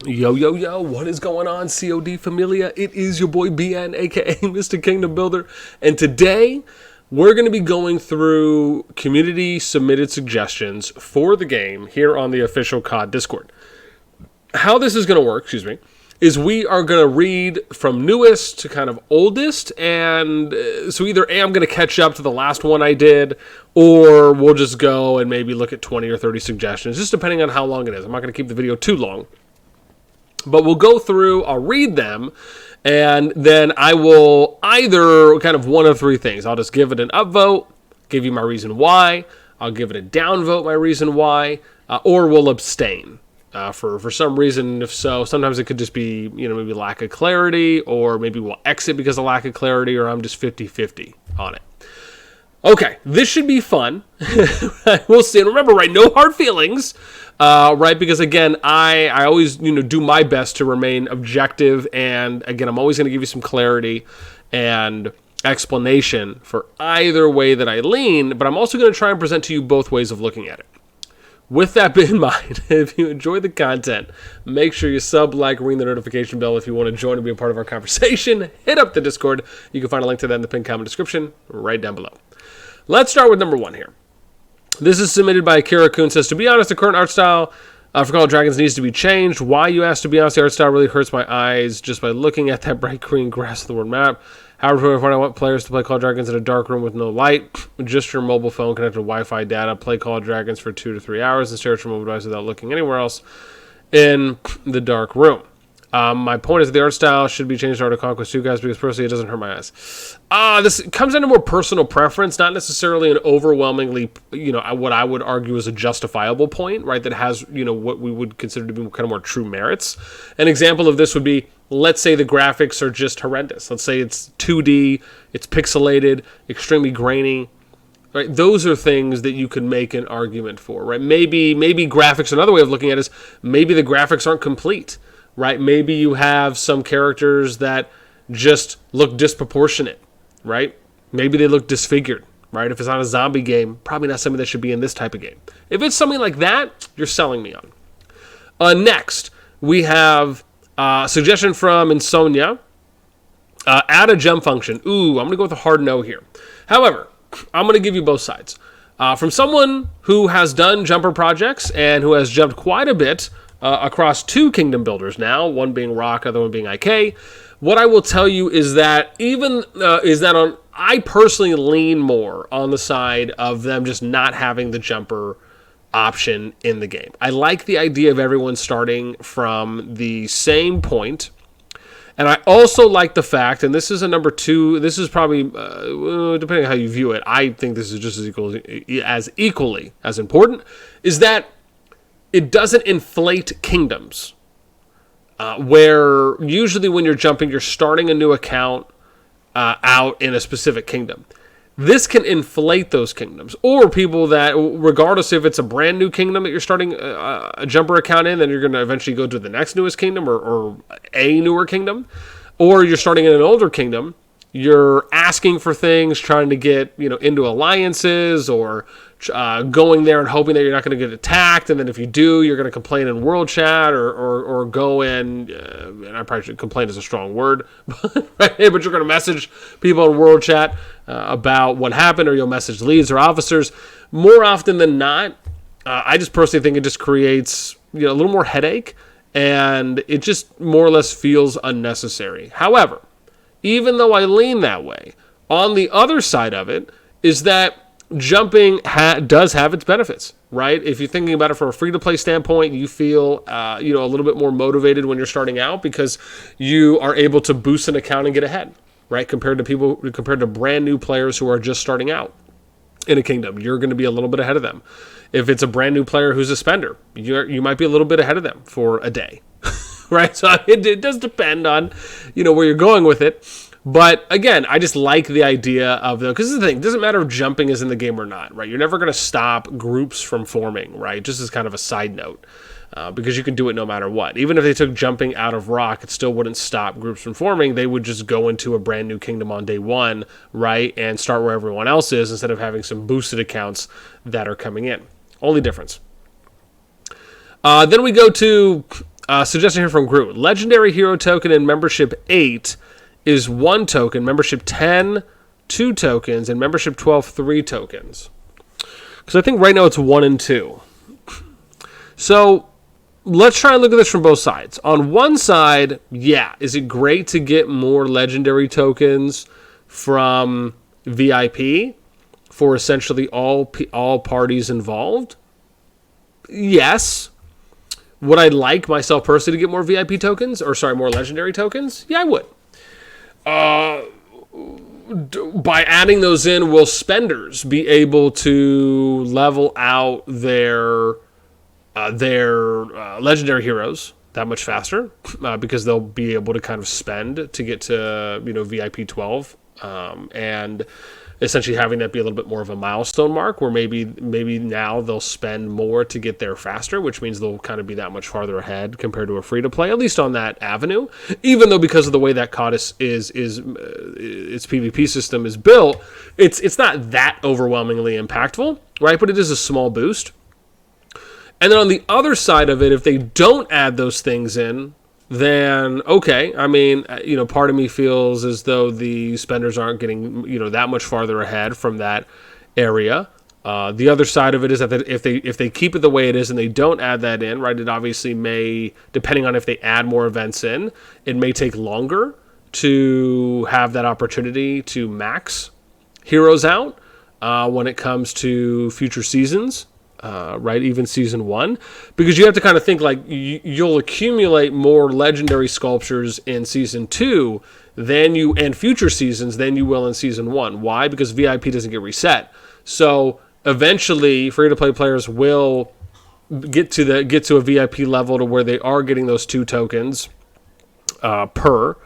Yo, yo, yo, what is going on, COD Familia? It is your boy BN, aka Mr. Kingdom Builder, and today we're going to be going through community submitted suggestions for the game here on the official COD Discord. How this is going to work, is we are going to read from newest to kind of oldest, and so either A, I'm going to catch up to the last one I did, or we'll just go and maybe look at 20 or 30 suggestions, just depending on how long it is. I'm not going to keep the video too long. But we'll go through, I'll read them, and then I will either kind of one of three things. I'll just give it an upvote, give you my reason why. I'll give it a downvote, my reason why, or we'll abstain for some reason. If so, sometimes it could just be, maybe lack of clarity, or maybe we'll exit because of lack of clarity, or I'm just 50-50 on it. Okay, this should be fun. We'll see. And remember, right, no hard feelings, right? Because, again, I always, do my best to remain objective. And, again, I'm always going to give you some clarity and explanation for either way that I lean. But I'm also going to try and present to you both ways of looking at it. With that being in mind, if you enjoy the content, make sure you sub, like, ring the notification bell. If you want to join and be a part of our conversation, hit up the Discord. You can find a link to that in the pinned comment description right down below. Let's start with number one here. This is submitted by Akira Kun. Says, to be honest, the current art style for Call of Dragons needs to be changed. Why, you ask? To be honest, the art style really hurts my eyes just by looking at that bright green grass of the world map. However, if I want players to play Call of Dragons in a dark room with no light, just your mobile phone connected to Wi-Fi data, play Call of Dragons for 2 to 3 hours and stare at your mobile device without looking anywhere else in the dark room. My point is the art style should be changed to Art of Conquest 2, guys, because personally it doesn't hurt my eyes. This comes into more personal preference, not necessarily an overwhelmingly, what I would argue is a justifiable point, right, that has, what we would consider to be kind of more true merits. An example of this would be, let's say the graphics are just horrendous. Let's say it's 2D, it's pixelated, extremely grainy. Right, those are things that you could make an argument for, right? Maybe graphics, another way of looking at it is maybe the graphics aren't complete. Right? Maybe you have some characters that just look disproportionate, right? Maybe they look disfigured, right? If it's not a zombie game, probably not something that should be in this type of game. If it's something like that, you're selling me on. Next, we have a suggestion from Insomnia. Add a jump function. Ooh, I'm going to go with a hard no here. However, I'm going to give you both sides. From someone who has done jumper projects and who has jumped quite a bit across two kingdom builders now, one being Rock, other one being IK. What I will tell you is that I personally lean more on the side of them just not having the jumper option in the game. I like the idea of everyone starting from the same point. And I also like the fact, and this is a number two, this is probably, depending on how you view it, I think this is just as equally as important, is that it doesn't inflate kingdoms, where usually when you're jumping, you're starting a new account out in a specific kingdom. This can inflate those kingdoms, or people that, regardless if it's a brand new kingdom that you're starting a jumper account in, then you're going to eventually go to the next newest kingdom or a newer kingdom, or you're starting in an older kingdom. You're asking for things, trying to get into alliances, or going there and hoping that you're not going to get attacked, and then if you do, you're going to complain in world chat, or go in, and I probably should, complain is a strong word, but you're going to message people in world chat about what happened, or you'll message leads or officers. More often than not, I just personally think it just creates a little more headache, and it just more or less feels unnecessary. However, even though I lean that way, on the other side of it is that jumping does have its benefits, right? If you're thinking about it from a free-to-play standpoint, you feel a little bit more motivated when you're starting out because you are able to boost an account and get ahead, right? Compared to brand new players who are just starting out in a kingdom, you're going to be a little bit ahead of them. If it's a brand new player who's a spender, you might be a little bit ahead of them for a day. Right, so it does depend on, where you're going with it. But again, I just like the idea of because this is the thing, it doesn't matter if jumping is in the game or not, right? You're never going to stop groups from forming, right? Just as kind of a side note, because you can do it no matter what. Even if they took jumping out of Rock, it still wouldn't stop groups from forming. They would just go into a brand new kingdom on day one, right, and start where everyone else is instead of having some boosted accounts that are coming in. Only difference. Then we go to Suggestion here from Groot. Legendary hero token in membership 8 is 1 token. Membership 10, 2 tokens. And membership 12, 3 tokens. Because I think right now it's 1 and 2. So let's try and look at this from both sides. On one side, yeah, is it great to get more legendary tokens from VIP for essentially all parties involved? Yes. Would I like myself personally to get more VIP tokens? Or sorry, more legendary tokens? Yeah, I would. By adding those in, will spenders be able to level out their legendary heroes that much faster? Because they'll be able to kind of spend to get to VIP 12, and essentially having that be a little bit more of a milestone mark where maybe now they'll spend more to get there faster, which means they'll kind of be that much farther ahead compared to a free-to-play, at least on that avenue. Even though because of the way that COD is its PvP system is built, it's not that overwhelmingly impactful, right? But it is a small boost. And then on the other side of it, if they don't add those things in, then okay. I mean, part of me feels as though the spenders aren't getting, that much farther ahead from that area. The other side of it is that if they keep it the way it is and they don't add that in, right, it obviously may, depending on if they add more events in, it may take longer to have that opportunity to max heroes out when it comes to future seasons. Right, even season 1, because you have to kind of think like you'll accumulate more legendary sculptures in season 2 and future seasons than you will in season 1. Why? Because VIP doesn't get reset. So eventually, free-to-play players will get to a VIP level to where they are getting those 2 tokens per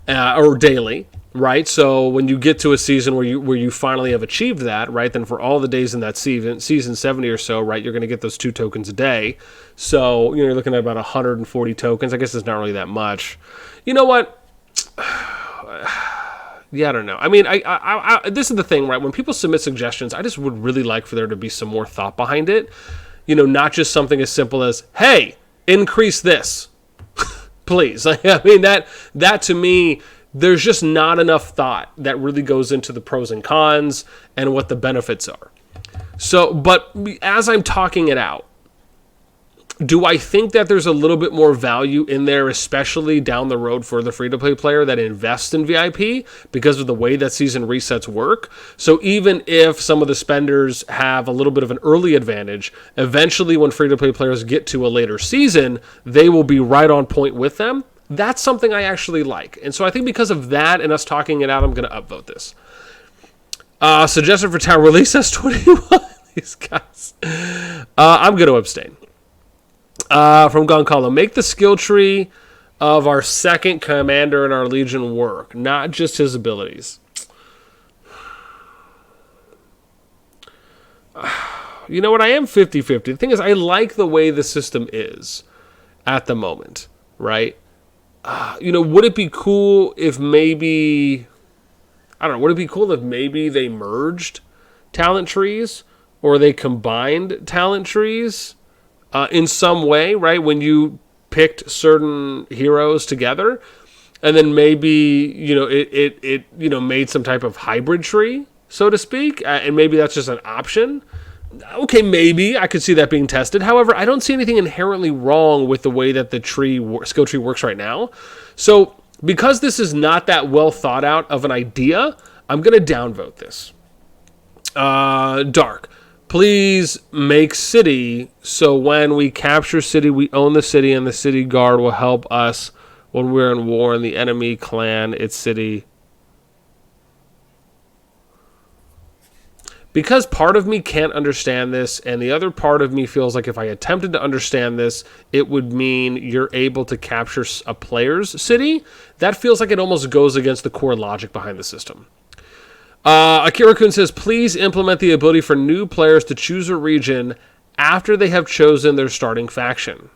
or daily. Right, so when you get to a season where you finally have achieved that, right, then for all the days in that season 70 or so, right, you're going to get those 2 tokens a day. So you're looking at about 140 tokens. I guess it's not really that much. You know what? Yeah, I don't know. I mean, I this is the thing, right? When people submit suggestions, I just would really like for there to be some more thought behind it. Not just something as simple as, hey, increase this, please. I mean, that to me, there's just not enough thought that really goes into the pros and cons and what the benefits are. So, but as I'm talking it out, do I think that there's a little bit more value in there, especially down the road for the free-to-play player that invests in VIP because of the way that season resets work? So even if some of the spenders have a little bit of an early advantage, eventually when free-to-play players get to a later season, they will be right on point with them. That's something I actually like. And so I think because of that and us talking it out, I'm going to upvote this. Suggestion for town release S21. These guys. I'm going to abstain. From Goncalo. Make the skill tree of our second commander in our Legion work, not just his abilities. You know what? I am 50-50. The thing is, I like the way the system is at the moment, right? Would it be cool if maybe, I don't know, would it be cool if maybe they merged talent trees or they combined talent trees in some way, right? When you picked certain heroes together and then maybe, it made some type of hybrid tree, so to speak, and maybe that's just an option. Okay, maybe I could see that being tested. However, I don't see anything inherently wrong with the way that the skill tree works right now. So, because this is not that well thought out of an idea, I'm going to downvote this. Dark. Please make city so when we capture city, we own the city, and the city guard will help us when we're in war and the enemy clan, its city. Because part of me can't understand this, and the other part of me feels like if I attempted to understand this, it would mean you're able to capture a player's city. That feels like it almost goes against the core logic behind the system. Akira-kun says, please implement the ability for new players to choose a region after they have chosen their starting faction.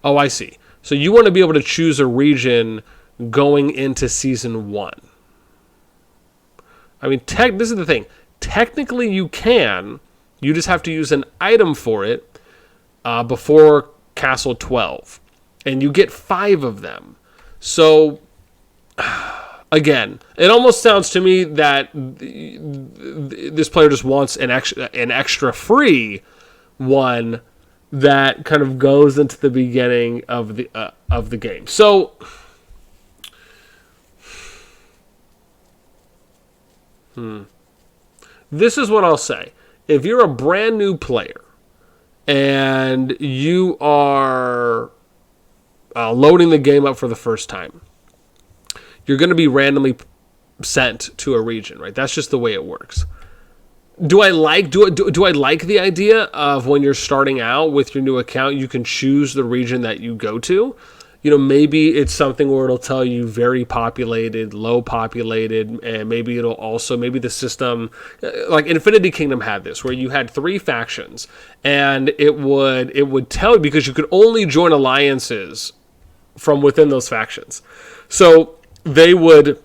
Oh, I see. So you want to be able to choose a region going into season 1. I mean, this is the thing. Technically, you can, You just have to use an item for it before Castle 12. And you get 5 of them. So, again, it almost sounds to me that this player just wants an extra free one that kind of goes into the beginning of the game. So, this is what I'll say. If you're a brand new player and you are loading the game up for the first time, you're going to be randomly sent to a region, right? That's just the way it works. Do I like the idea of when you're starting out with your new account, you can choose the region that you go to? You know, maybe it's something where it'll tell you very populated, low populated, and maybe the system, like Infinity Kingdom had this, where you had 3 factions, and it would tell you, because you could only join alliances from within those factions. So the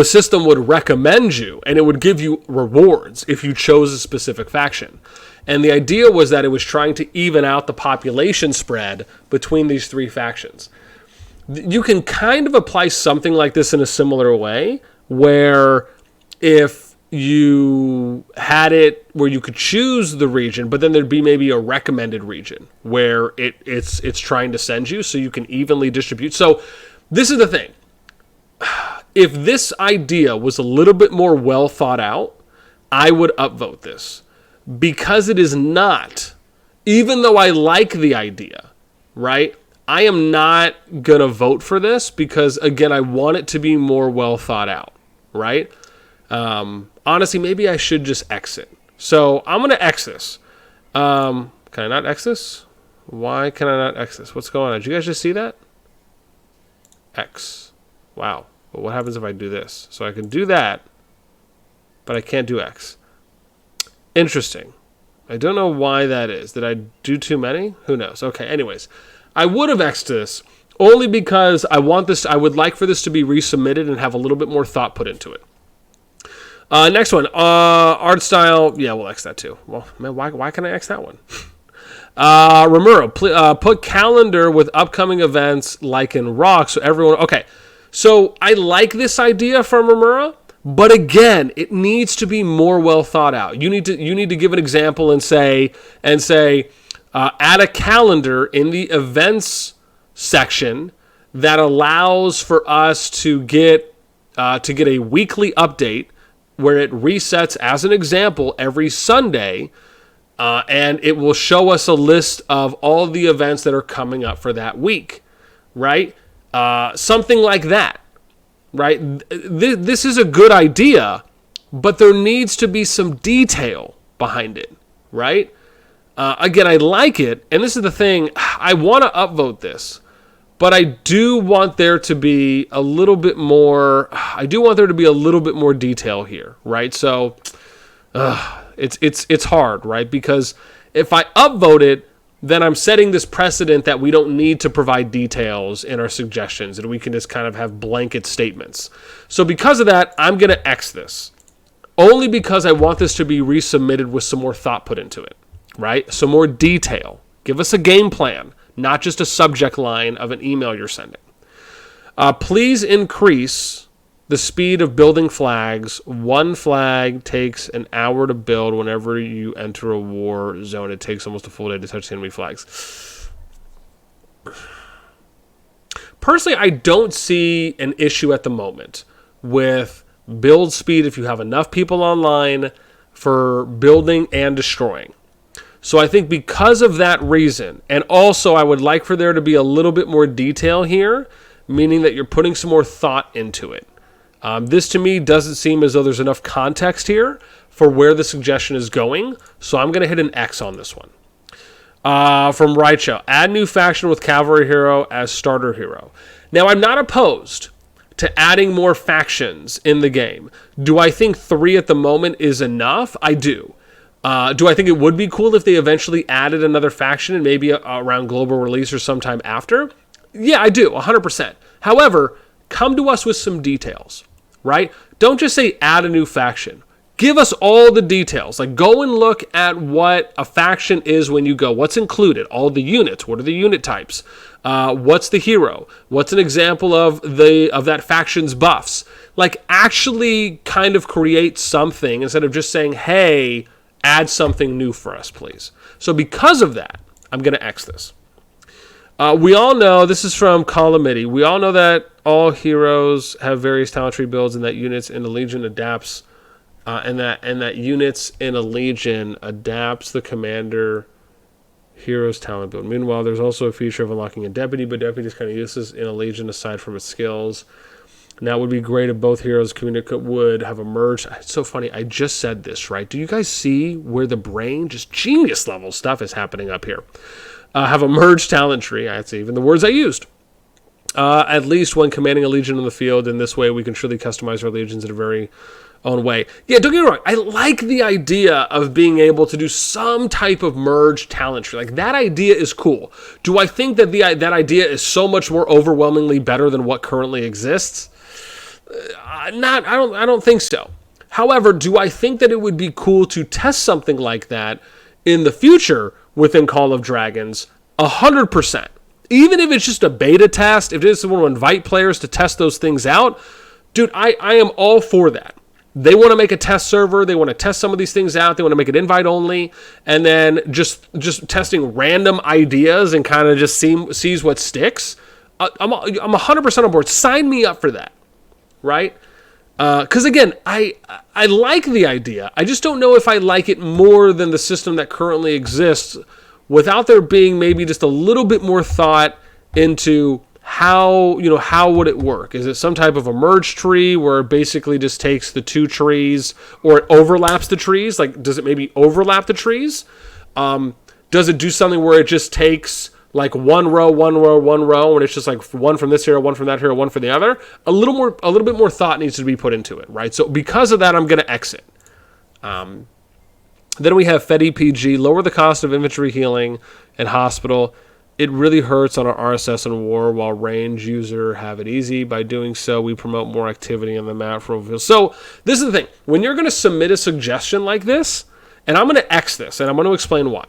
system would recommend you, and it would give you rewards if you chose a specific faction. And the idea was that it was trying to even out the population spread between these 3 factions. You can kind of apply something like this in a similar way, where if you had it where you could choose the region, but then there'd be maybe a recommended region where it's trying to send you, so you can evenly distribute. So this is the thing. If this idea was a little bit more well thought out, I would upvote this. Because it is not, even though I like the idea, right? I am not going to vote for this because, again, I want it to be more well thought out, right? Honestly, maybe I should just exit. So I'm going to X this. Can I not X this? Why can I not X this? What's going on? Did you guys just see that? X. Wow. But what happens if I do this? So I can do that, but I can't do X. Interesting. I don't know why that is. Did I do too many? Who knows? Okay, anyways. I would have X'd this only because I would like for this to be resubmitted and have a little bit more thought put into it. Next one. Art style. Yeah, we'll X that too. Well, man, why can I X that one? Romero, put calendar with upcoming events like in Rock so everyone... Okay, so I like this idea from Romero. But again, it needs to be more well thought out. You need to give an example and say add a calendar in the events section that allows for us to get a weekly update where it resets, as an example, every Sunday, and it will show us a list of all the events that are coming up for that week, right? Something like that. Right? This is a good idea, but there needs to be some detail behind it, right? Again, I like it, and this is the thing, I want to upvote this, but I do want there to be a little bit more detail here, right? So, it's hard, right? Because if I upvote it, then I'm setting this precedent that we don't need to provide details in our suggestions, and we can just kind of have blanket statements. So because of that, I'm going to X this. Only because I want this to be resubmitted with some more thought put into it, right? Some more detail. Give us a game plan, not just a subject line of an email you're sending. Please increase the speed of building flags. 1 flag takes an hour to build. Whenever you enter a war zone, it takes almost a full day to touch the enemy flags. Personally, I don't see an issue at the moment with build speed if you have enough people online for building and destroying. So I think because of that reason, and also I would like for there to be a little bit more detail here, meaning that you're putting some more thought into it. This to me doesn't seem as though there's enough context here for where the suggestion is going, so I'm going to hit an X on this one. From Raicho, add new faction with Cavalry Hero as starter hero. Now, I'm not opposed to adding more factions in the game. Do I think 3 at the moment is enough? I do. Do I think it would be cool if they eventually added another faction and maybe around global release or sometime after? Yeah, I do, 100%. However, come to us with some details, right? Don't just say add a new faction. give us all the details. Like, go and look at what a faction is when you go. What's included? All the units. What are the unit types? What's the hero? What's an example of that faction's buffs? Like, actually kind of create something instead of just saying, hey, add something new for us, please. So because of that, I'm going to X this. We all know, this is from Calamity, we all know that all heroes have various talent tree builds and that units in the Legion adapts, and that units in a Legion adapts the commander hero's talent build. Meanwhile, there's also a feature of unlocking a deputy, but deputy is kind of useless in a Legion aside from its skills. Now, it would be great if both heroes would have emerged. It's so funny. I just said this, right? Do you guys see where the brain, just genius level stuff is happening up here? Have a merged talent tree. That's even the words I used. At least when commanding a legion in the field. In this way, we can truly customize our legions in a very own way. Yeah, don't get me wrong. I like the idea of being able to do some type of merged talent tree. Like, that idea is cool. Do I think that that idea is so much more overwhelmingly better than what currently exists? I don't think so. However, do I think that it would be cool to test something like that in the future within Call of Dragons? 100%. Even if it's just a beta test, if it's want to invite players to test those things out, dude, I am all for that. They want to make a test server. They want to test some of these things out. They want to make it invite only, and then just testing random ideas and kind of just sees what sticks. I'm 100% on board. Sign me up for that. Right? Because again, I like the idea. I just don't know if I like it more than the system that currently exists, without there being maybe just a little bit more thought into how would it work? Is it some type of a merge tree where it basically just takes the two trees, or it overlaps the trees? Like, does it maybe overlap the trees? Does it do something where it just takes like one row, and it's just like one from this hero, one from that hero, one from the other? A little bit more thought needs to be put into it, right? So because of that, I'm going to exit. Then we have Fed PG, lower the cost of infantry healing and hospital. It really hurts on our RSS and war, while range user have it easy. By doing so, we promote more activity on the map for overfill. So this is the thing. When you're going to submit a suggestion like this, and I'm going to X this, and I'm going to explain why.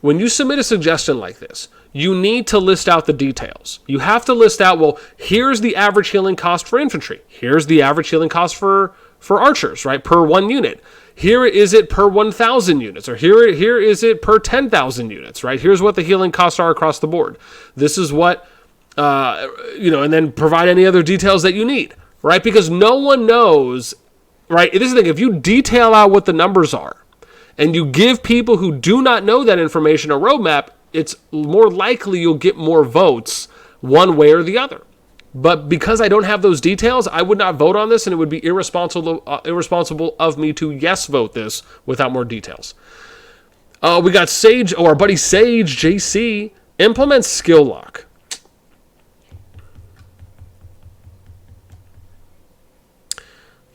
When you submit a suggestion like this, you need to list out the details. You have to list out, well, here's the average healing cost for infantry. Here's the average healing cost for archers, right, per one unit. Here is it per 1,000 units, or here is it per 10,000 units, right? Here's what the healing costs are across the board. This is what, and then provide any other details that you need, right? Because no one knows, right? This is the thing. If you detail out what the numbers are, and you give people who do not know that information a roadmap, it's more likely you'll get more votes one way or the other. But because I don't have those details, I would not vote on this, and it would be irresponsible of me to yes vote this without more details. We got Sage, our buddy Sage JC, implements skill lock.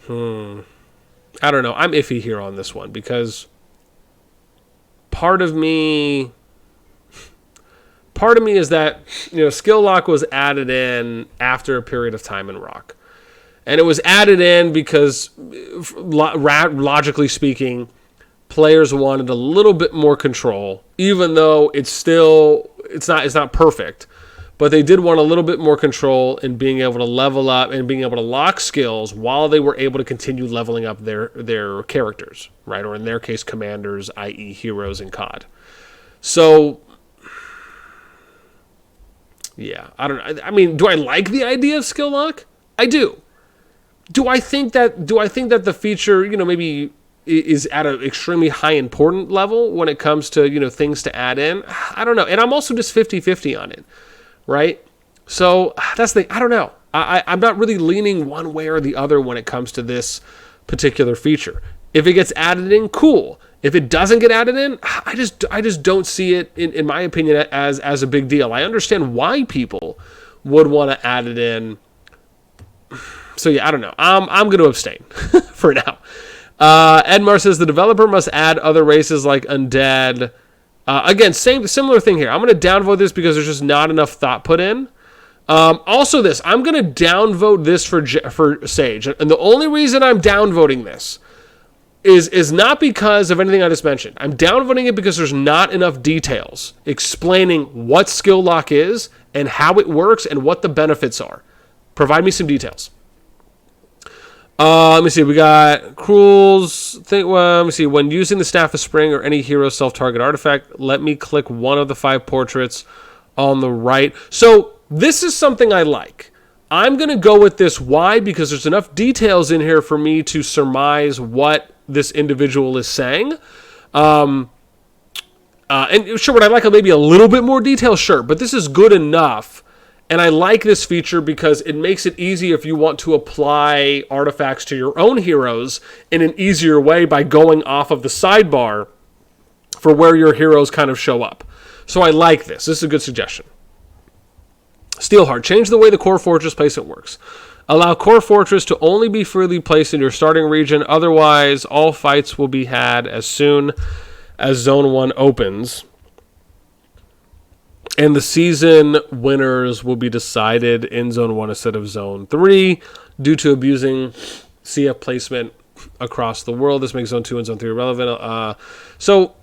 I don't know. I'm iffy here on this one, because part of me is that, skill lock was added in after a period of time in Rock. And it was added in because, logically speaking, players wanted a little bit more control, even though it's not perfect. But they did want a little bit more control in being able to level up and being able to lock skills while they were able to continue leveling up their characters, right? Or in their case, commanders, i.e. heroes in COD. So, yeah, I don't know. I mean, do I like the idea of skill lock? I do. Do I think that the feature, maybe is at an extremely high important level when it comes to, things to add in? I don't know. And I'm also just 50-50 on it, right? So that's the thing. I don't know. I'm not really leaning one way or the other when it comes to this particular feature. If it gets added in, cool. If it doesn't get added in, I just don't see it, in my opinion, as a big deal. I understand why people would want to add it in. So yeah, I don't know. I'm going to abstain for now. Edmar says the developer must add other races like undead. Again, similar thing here. I'm going to downvote this because there's just not enough thought put in. Also this, I'm going to downvote this for Sage. And the only reason I'm downvoting this is not because of anything I just mentioned. I'm downvoting it because there's not enough details explaining what skill lock is and how it works and what the benefits are. Provide me some details. Let me see. We got Cruel's thing. Well, let me see. When using the Staff of Spring or any hero self-target artifact, let me click one of the 5 portraits on the right. So this is something I like. I'm going to go with this. Why? Because there's enough details in here for me to surmise what this individual is saying. And sure, would I like maybe a little bit more detail? Sure, but this is good enough. And I like this feature because it makes it easy if you want to apply artifacts to your own heroes in an easier way by going off of the sidebar for where your heroes kind of show up. So I like this. This is a good suggestion. Steelheart. Change the way the core fortress placement works. Allow core fortress to only be freely placed in your starting region. Otherwise, all fights will be had as soon as Zone 1 opens. And the season winners will be decided in Zone 1 instead of Zone 3 due to abusing CF placement across the world. This makes Zone 2 and Zone 3 irrelevant. So,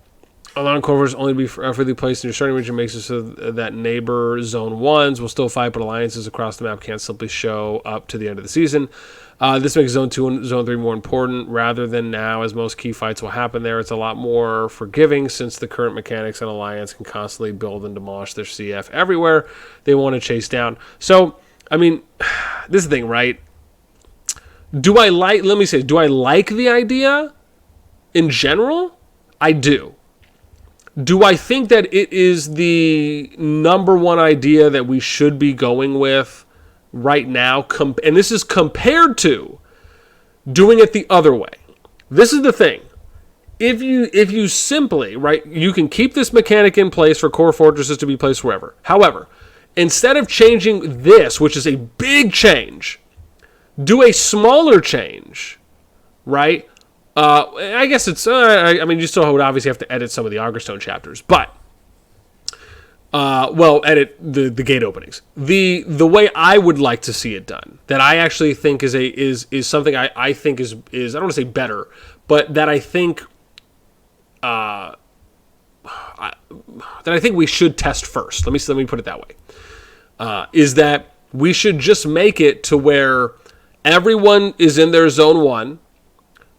allowing core fortress only be freely placed in your starting region makes it so that neighbor Zone 1s will still fight, but alliances across the map can't simply show up to the end of the season. This makes Zone 2 and Zone 3 more important rather than now, as most key fights will happen there. It's a lot more forgiving since the current mechanics and Alliance can constantly build and demolish their CF everywhere they want to chase down. So, I mean, this is the thing, right? Do I like the idea in general? I do. Do I think that it is the number one idea that we should be going with right now? And this is compared to doing it the other way. This is the thing. If you simply, right, you can keep this mechanic in place for core fortresses to be placed wherever. However, instead of changing this, which is a big change, do a smaller change, right? I guess it's, I mean, you still would obviously have to edit some of the Augerstone chapters, but, edit the gate openings. The way I would like to see it done, that I actually think is something I think is, I don't want to say better, but that I think, that I think we should test first. Let me put it that way. Is that we should just make it to where everyone is in their Zone 1,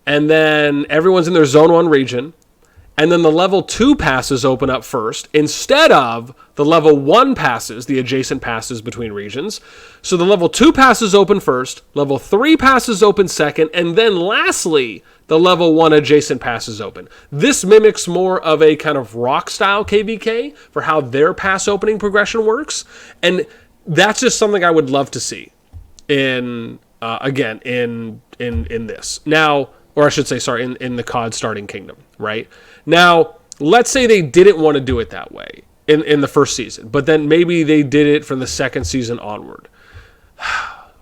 and then everyone's in their Zone 1 region, and then the Level 2 passes open up first, instead of the Level 1 passes, the adjacent passes between regions. So the Level 2 passes open first, Level 3 passes open second, and then lastly, the Level 1 adjacent passes open. This mimics more of a kind of rock-style KVK for how their pass opening progression works, and that's just something I would love to see in this. Now, or I should say, sorry, in the COD starting kingdom, right? Now, let's say they didn't want to do it that way in the first season, but then maybe they did it from the second season onward,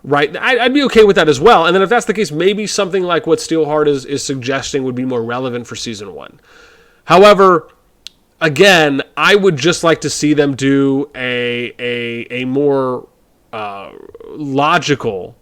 right? I'd be okay with that as well. And then if that's the case, maybe something like what Steelheart is suggesting would be more relevant for Season 1. However, again, I would just like to see them do a more logical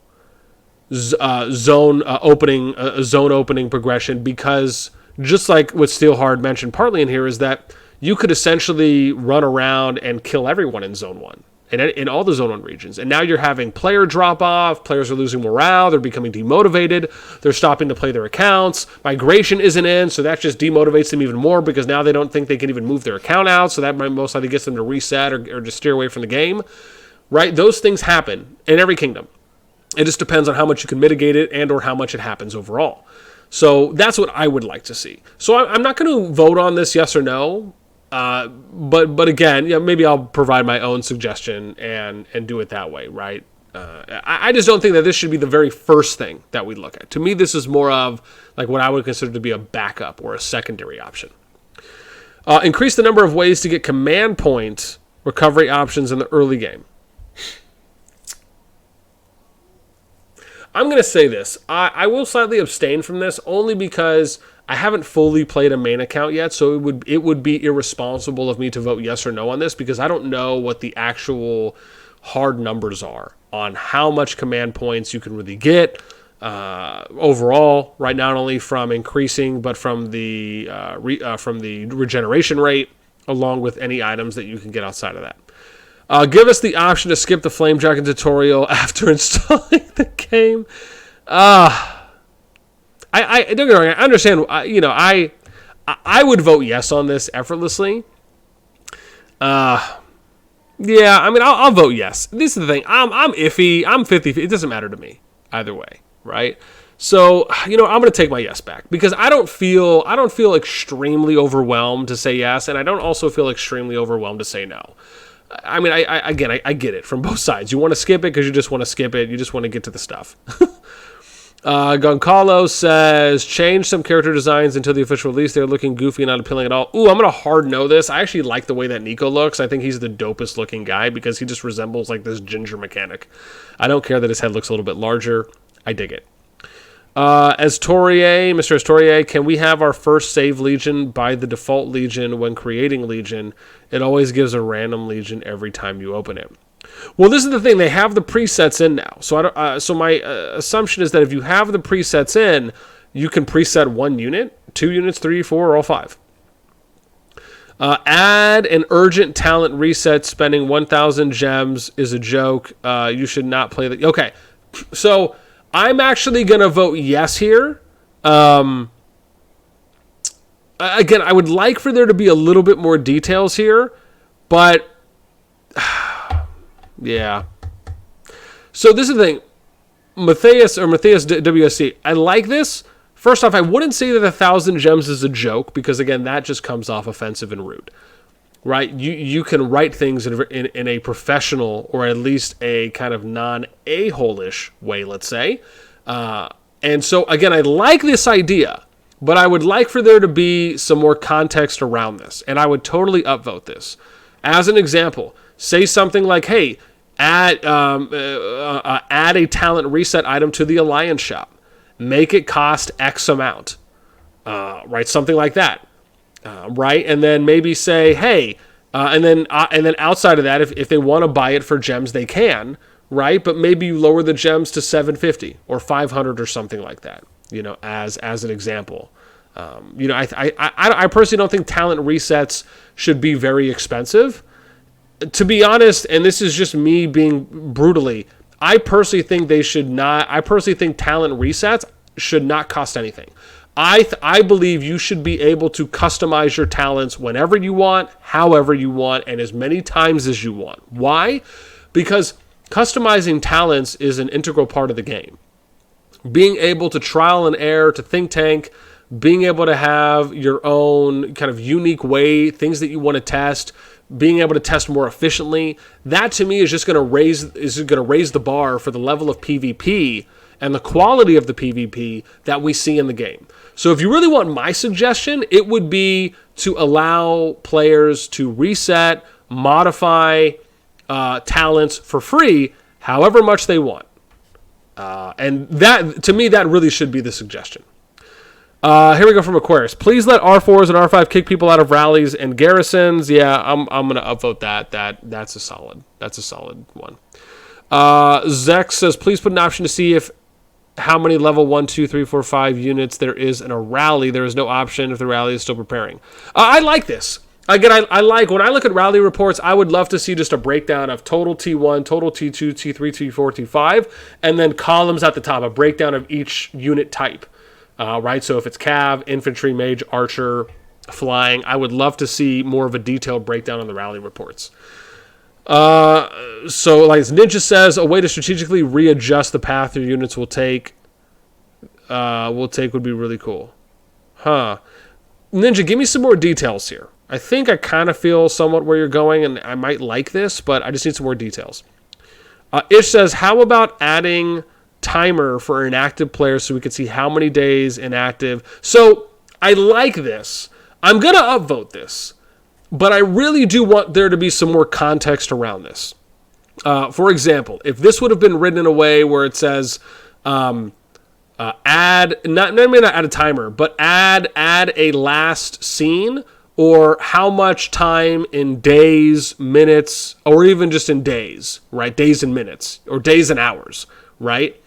zone opening progression, because just like what Steelheart mentioned partly in here is that you could essentially run around and kill everyone in Zone 1 and in all the Zone 1 regions, and now you're having player drop off, players are losing morale, they're becoming demotivated, they're stopping to play their accounts, migration isn't in, so that just demotivates them even more because now they don't think they can even move their account out, so that might most likely gets them to reset or just steer away from the game, right? Those things happen in every kingdom. It just depends on how much you can mitigate it and or how much it happens overall. So that's what I would like to see. So I'm not going to vote on this yes or no, but again, yeah, maybe I'll provide my own suggestion and do it that way, right? I just don't think that this should be the very first thing that we look at. To me, this is more of like what I would consider to be a backup or a secondary option. Increase the number of ways to get command point recovery options in the early game. I'm going to say this. I will slightly abstain from this only because I haven't fully played a main account yet, so it would be irresponsible of me to vote yes or no on this because I don't know what the actual hard numbers are on how much command points you can really get, overall, right? Not only from increasing, but from the regeneration rate, along with any items that you can get outside of that. Give us the option to skip the flame dragon tutorial after installing the game. I don't get me wrong. I understand. I would vote yes on this effortlessly. Yeah, I mean, I'll vote yes. This is the thing. I'm iffy. I'm 50. It doesn't matter to me either way, right? So, I'm going to take my yes back because I don't feel extremely overwhelmed to say yes, and I don't also feel extremely overwhelmed to say no. I mean, I get it from both sides. You want to skip it because you just want to skip it. You just want to get to the stuff. Goncalo says, change some character designs until the official release. They're looking goofy and not appealing at all. Ooh, I'm going to hard no this. I actually like the way that Nico looks. I think he's the dopest looking guy because he just resembles like this ginger mechanic. I don't care that his head looks a little bit larger. I dig it. Mr. Astorier, can we have our first save Legion by the default Legion when creating Legion? It always gives a random Legion every time you open it. Well, this is the thing. They have the presets in now. So my assumption is that if you have the presets in, you can preset 1 unit, 2 units, 3, 4, or all 5. Add an urgent talent reset. Spending 1,000 gems is a joke. You should not play the... Okay, so I'm actually going to vote yes here. Again, I would like for there to be a little bit more details here, but... Yeah. So this is the thing. Matthias WSC. I like this. First off, I wouldn't say that 1,000 gems is a joke because, again, that just comes off offensive and rude. Right? You can write things in a professional or at least a kind of non-a-hole-ish way, let's say. And so, again, I like this idea, but I would like for there to be some more context around this. And I would totally upvote this. As an example, say something like, hey, add a talent reset item to the Alliance shop. Make it cost X amount. Right? Something like that. Right? And then maybe say, hey, and then outside of that, if they want to buy it for gems, they can. Right? But maybe you lower the gems to 750 or 500 or something like that. As an example. I personally don't think talent resets should be very expensive. To be honest, and this is just me being brutally, I personally think talent resets should not cost anything. I believe you should be able to customize your talents whenever you want, however you want, and as many times as you want. Why? Because customizing talents is an integral part of the game. Being able to trial and error, to think tank, being able to have your own kind of unique way, things that you want to test, being able to test more efficiently, that to me is just going to raise the bar for the level of PvP and the quality of the PvP that we see in the game. So if you really want my suggestion, it would be to allow players to reset, modify talents for free, however much they want. And that, to me, that really should be the suggestion. Here we go from Aquarius. Please let R4s and R5 kick people out of rallies and garrisons. Yeah, I'm going to upvote that. That's a solid one. Zex says, please put an option to see how many level 1, 2, 3, 4, 5 units there is in a rally. There is no option if the rally is still preparing. I like this. Again, I like, when I look at rally reports, I would love to see just a breakdown of total T1, total T2, T3, T4, T5, and then columns at the top, a breakdown of each unit type. Right, so if it's Cav, Infantry, Mage, Archer, Flying, I would love to see more of a detailed breakdown on the rally reports. So, like Ninja says, a way to strategically readjust the path your units will take would be really cool. Huh. Ninja, give me some more details here. I think I kind of feel somewhat where you're going, and I might like this, but I just need some more details. Ish says, how about adding timer for inactive players so we can see how many days inactive. So I like this. I'm going to upvote this, but I really do want there to be some more context around this. For example, if this would have been written in a way where it says add, not add a timer, but add a last scene, or how much time in days, minutes, or even just in days, right? Days and minutes, or days and hours, right?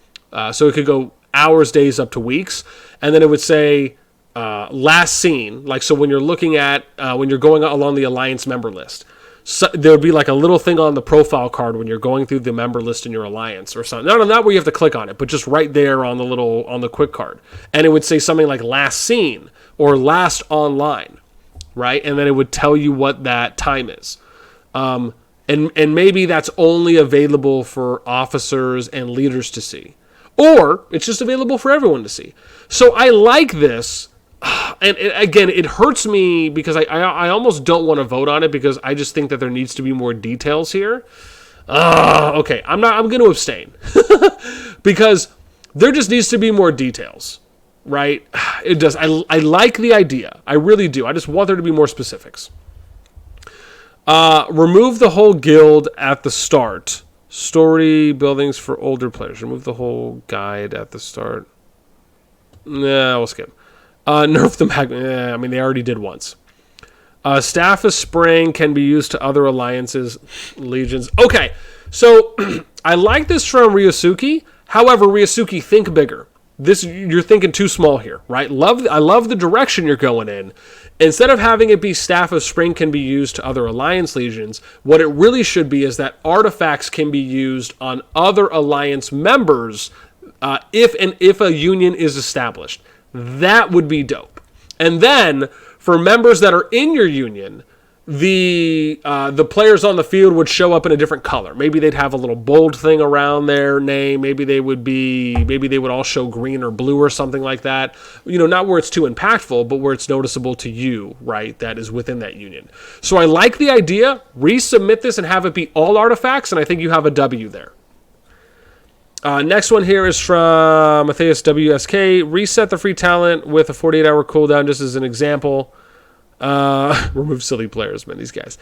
So it could go hours, days, up to weeks. And then it would say last seen. Like, so when you're looking at, when you're going along the Alliance member list, so there would be like a little thing on the profile card when you're going through the member list in your Alliance or something. No, not where you have to click on it, but just right there on the quick card. And it would say something like last seen or last online, right? And then it would tell you what that time is. And maybe that's only available for officers and leaders to see. Or it's just available for everyone to see. So I like this. And again, it hurts me because I almost don't want to vote on it because I just think that there needs to be more details here. Okay, I'm going to abstain because there just needs to be more details, right? It does. I like the idea. I really do. I just want there to be more specifics. Remove the whole guild at the start. Story buildings for older players. Remove the whole guide at the start. Nah, we'll skip. Nerf the mag. I mean, they already did once. Staff of Spring can be used to other alliances, legions. Okay, so I like this from Ryosuke. However, Ryosuke, think bigger. You're thinking too small here, right? I love the direction you're going in. Instead of having it be Staff of Spring can be used to other Alliance legions, what it really should be is that artifacts can be used on other Alliance members if a union is established. That would be dope. And then for members that are in your union, the players on the field would show up in a different color. Maybe they'd have a little bold thing around their name. Maybe they would all show green or blue or something like that. Not where it's too impactful, but where it's noticeable to you, right? That is within that union. So I like the idea. Resubmit this and have it be all artifacts, and I think you have a W there. Next one here is from Matthias WSK. Reset the free talent with a 48-hour cooldown, just as an example. Remove silly players, man, these guys.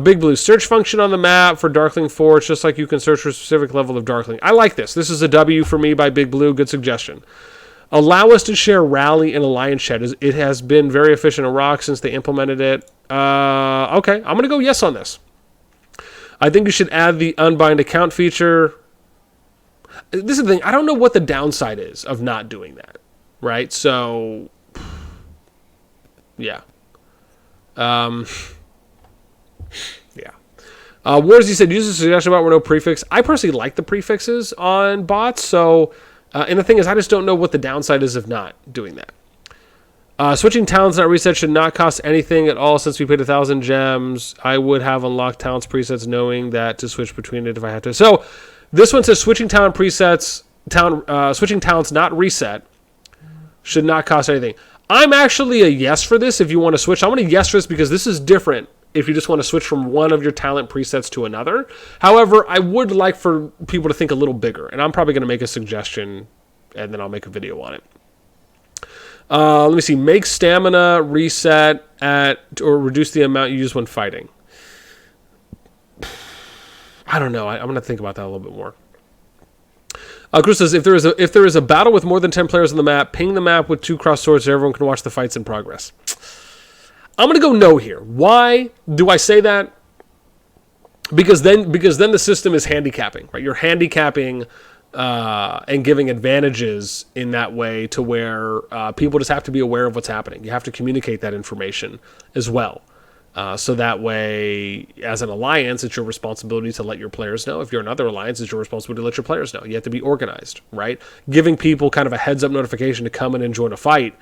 Big Blue, search function on the map for Darkling Forge, just like you can search for a specific level of Darkling. I like this. This is a W for me by Big Blue. Good suggestion. Allow us to share Rally and Alliance chat. It has been very efficient in Rock since they implemented it. Okay, I'm going to go yes on this. I think you should add the unbind account feature. This is the thing. I don't know what the downside is of not doing that, right? So, yeah. Yeah. Warzy said, use a suggestion about where no prefix. I personally like the prefixes on bots, so, and the thing is, I just don't know what the downside is of not doing that. Switching talents not reset should not cost anything at all since we paid 1,000 gems. I would have unlocked talents presets knowing that to switch between it if I had to. So, this one says switching talent presets, switching talents not reset should not cost anything. I'm actually a yes for this if you want to switch. I'm going to yes for this because this is different if you just want to switch from one of your talent presets to another. However, I would like for people to think a little bigger, and I'm probably going to make a suggestion, and then I'll make a video on it. Let me see. Make stamina reset or reduce the amount you use when fighting. I don't know. I'm going to think about that a little bit more. Chris says, if there is a battle with more than 10 players on the map, ping the map with 2 cross swords so everyone can watch the fights in progress. I'm going to go no here. Why do I say that? Because then the system is handicapping, right? You're handicapping and giving advantages in that way to where people just have to be aware of what's happening. You have to communicate that information as well. So that way, as an alliance, it's your responsibility to let your players know. If you're another alliance, it's your responsibility to let your players know. You have to be organized, right? Giving people kind of a heads-up notification to come in and join a fight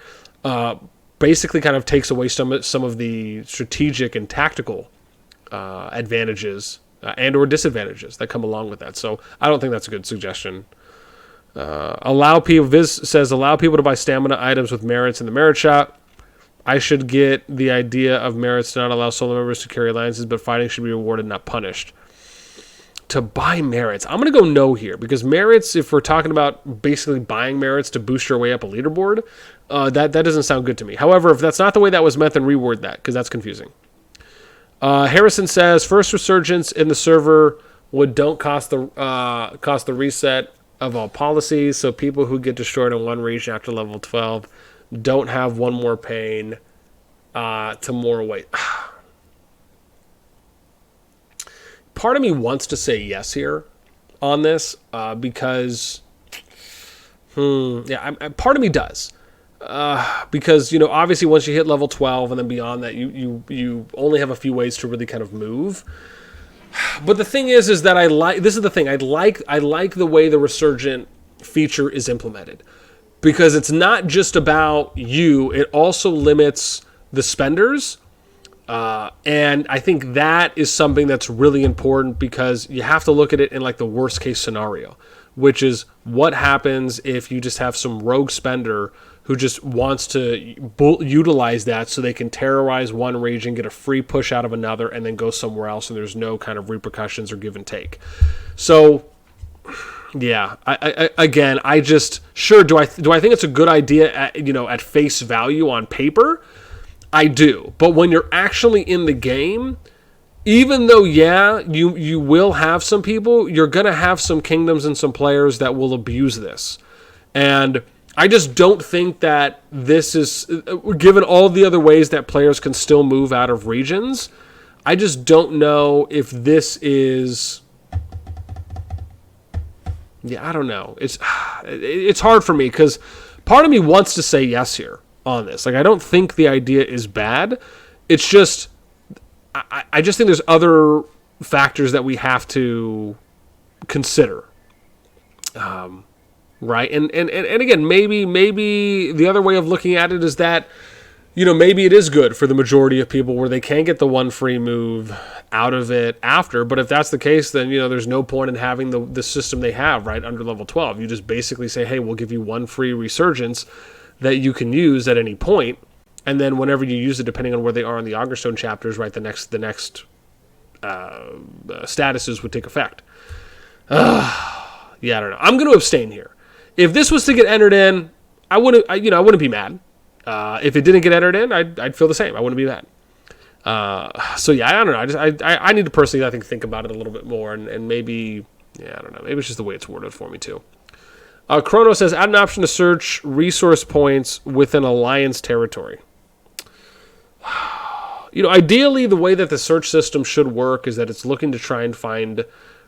basically kind of takes away some of the strategic and tactical advantages and or disadvantages that come along with that. So I don't think that's a good suggestion. Viz says, allow people to buy stamina items with merits in the merit shop. I should get the idea of merits to not allow solo members to carry alliances, but fighting should be rewarded, not punished. To buy merits. I'm going to go no here, because merits, if we're talking about basically buying merits to boost your way up a leaderboard, that doesn't sound good to me. However, if that's not the way that was meant, then reword that, because that's confusing. Harrison says, first resurgence in the server don't cost the reset of all policies, so people who get destroyed in one region after level 12 don't have one more pain to more weight. Part of me wants to say yes here on this because Yeah, part of me does. Because, obviously once you hit level 12 and then beyond that, you only have a few ways to really kind of move. But the thing is that this is the thing, I like the way the Resurgent feature is implemented. Because it's not just about you, it also limits the spenders. And I think that is something that's really important because you have to look at it in like the worst case scenario, which is what happens if you just have some rogue spender who just wants to utilize that so they can terrorize one region, get a free push out of another, and then go somewhere else, and there's no kind of repercussions or give and take. So, yeah, I just sure do I think it's a good idea at face value on paper? I do, but when you're actually in the game, even though you will have some people, you're gonna have some kingdoms and some players that will abuse this, and I just don't think that this is, given all the other ways that players can still move out of regions, I just don't know if this is... Yeah, I don't know. It's hard for me because part of me wants to say yes here on this. Like, I don't think the idea is bad. It's just, I just think there's other factors that we have to consider. Right, and again, maybe the other way of looking at it is that, maybe it is good for the majority of people where they can get the one free move out of it after. But if that's the case, then there's no point in having the system they have right under level 12. You just basically say, hey, we'll give you one free resurgence that you can use at any point, and then whenever you use it, depending on where they are in the Augerstone chapters, right, the next statuses would take effect. Yeah, I don't know. I'm going to abstain here. If this was to get entered in, I wouldn't be mad. If it didn't get entered in, I'd feel the same. I wouldn't be mad. So yeah, I don't know. I need to personally, I think about it a little bit more, and maybe, I don't know. Maybe it's just the way it's worded for me too. Chrono says, add an option to search resource points within Alliance territory. Ideally, the way that the search system should work is that it's looking to try and find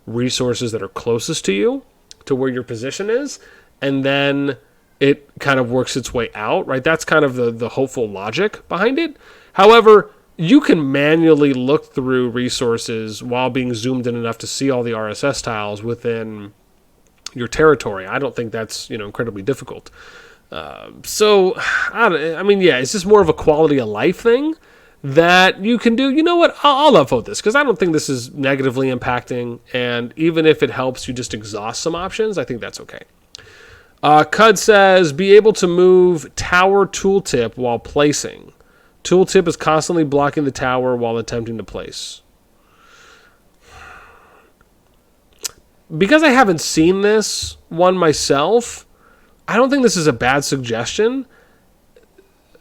resources that are closest to you, to where your position is, and then it kind of works its way out, right? That's kind of the hopeful logic behind it. However, you can manually look through resources while being zoomed in enough to see all the RSS tiles within your territory. I don't think that's, incredibly difficult. So, it's just more of a quality of life thing that you can do. You know what? I'll upvote this because I don't think this is negatively impacting, and even if it helps you just exhaust some options, I think that's okay. Cud says, be able to move tower tooltip while placing. Tooltip is constantly blocking the tower while attempting to place. Because I haven't seen this one myself, I don't think this is a bad suggestion.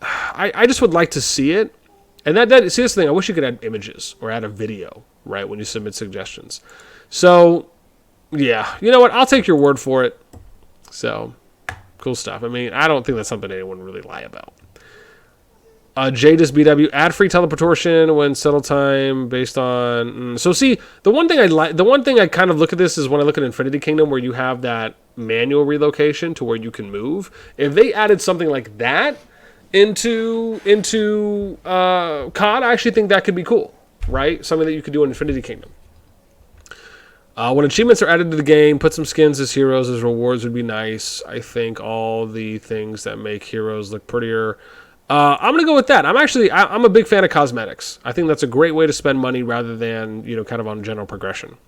I just would like to see it. And see, this thing, I wish you could add images or add a video, right, when you submit suggestions. So, yeah, you know what? I'll take your word for it. So, cool stuff. I don't think that's something anyone would really lie about. Jadis BW, add free teleportation when settle time based on... So see, the one thing I kind of look at this is when I look at Infinity Kingdom, where you have that manual relocation to where you can move. If they added something like that into COD, I actually think that could be cool, right? Something that you could do in Infinity Kingdom. When achievements are added to the game, put some skins as heroes as rewards would be nice. I think all the things that make heroes look prettier. I'm going to go with that. I'm a big fan of cosmetics. I think that's a great way to spend money rather than, kind of on general progression.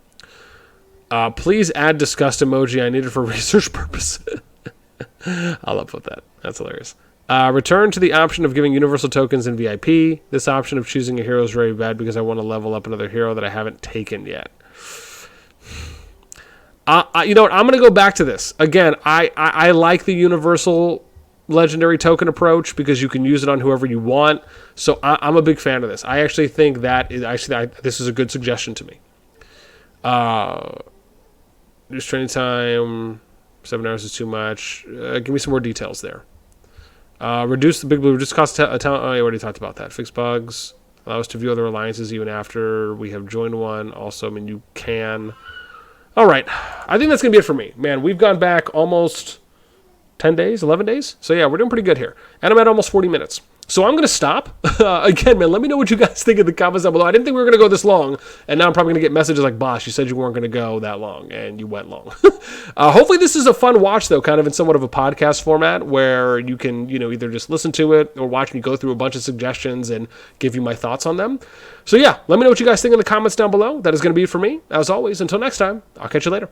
Please add disgust emoji. I need it for research purposes. I'll upvote that. That's hilarious. Return to the option of giving universal tokens in VIP. This option of choosing a hero is very bad because I want to level up another hero that I haven't taken yet. You know what? I'm going to go back to this. Again, I like the universal legendary token approach because you can use it on whoever you want. So I'm a big fan of this. I actually think that this is a good suggestion to me. Reduce training time. 7 hours is too much. Give me some more details there. Reduce cost of talent. I already talked about that. Fix bugs. Allow us to view other alliances even after we have joined one. Also, you can... All right. I think that's going to be it for me. Man, we've gone back almost 10 days, 11 days. So yeah, we're doing pretty good here. And I'm at almost 40 minutes. So I'm going to stop. Again, man, let me know what you guys think in the comments down below. I didn't think we were going to go this long. And now I'm probably going to get messages like, Boss, you said you weren't going to go that long. And you went long. Hopefully this is a fun watch, though, kind of in somewhat of a podcast format where you can, either just listen to it or watch me go through a bunch of suggestions and give you my thoughts on them. So yeah, let me know what you guys think in the comments down below. That is going to be it for me. As always, until next time, I'll catch you later.